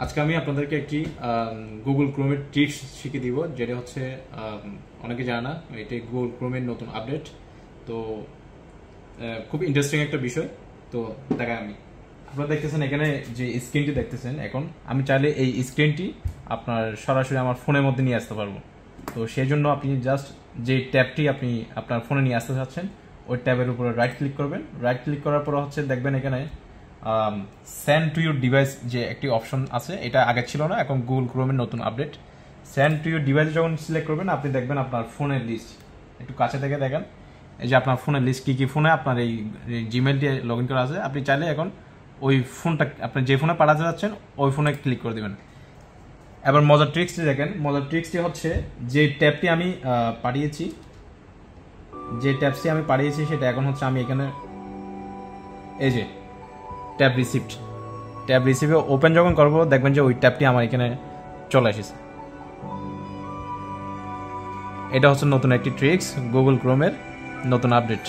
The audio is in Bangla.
আজকে আমি আপনাদেরকে একটি গুগল ক্রোমের ট্রিক্স শিখিয়ে দিব, যেটা হচ্ছে অনেকে জানে না, এটা গুগল ক্রোমের নতুন আপডেট। তো খুব ইন্টারেস্টিং একটা বিষয়। তো দেখাই আমি, আপনারা দেখতেছেন এখানে যে স্ক্রিনটি দেখতেছেন, এখন আমি চাইলে এই স্ক্রিনটি আপনার সরাসরি আমার ফোনের মধ্যে নিয়ে আসতে পারবো। তো সেই জন্য আপনি জাস্ট যে ট্যাবটি আপনি আপনার ফোনে নিয়ে আসতে চাচ্ছেন ওই ট্যাবের উপরে রাইট ক্লিক করবেন। রাইট ক্লিক করার পর হচ্ছে দেখবেন এখানে সেন্ড টু ইউর ডিভাইস যে একটি অপশন আছে, এটা আগে ছিল না, এখন গুগল ক্রোমের নতুন update. Send to your device যখন সিলেক্ট করবেন আপনি দেখবেন আপনার ফোনের লিস্ট, একটু কাছে থেকে দেখেন এই যে আপনার ফোনের লিস্ট কী কী ফোনে আপনার এই জিমেল দিয়ে লগ ইন করা আছে। আপনি চাইলে এখন ওই ফোনটা আপনি যে ফোনে পাঠাতে যাচ্ছেন ওই ফোনে ক্লিক করে দেবেন। এবার মজার ট্রিক্সটি দেখেন। মজার ট্রিক্সটি হচ্ছে যে ট্যাবটি আমি পাঠিয়েছি, সেটা এখন হচ্ছে আমি এখানে এই যে ট্যাব রিসিভে ওপেন যখন করবো দেখবেন যে ওই ট্যাবটি আমার এখানে চলে এসেছে। এটা হচ্ছে নতুন একটি ট্রিক্স গুগল ক্রোমের নতুন আপডেট।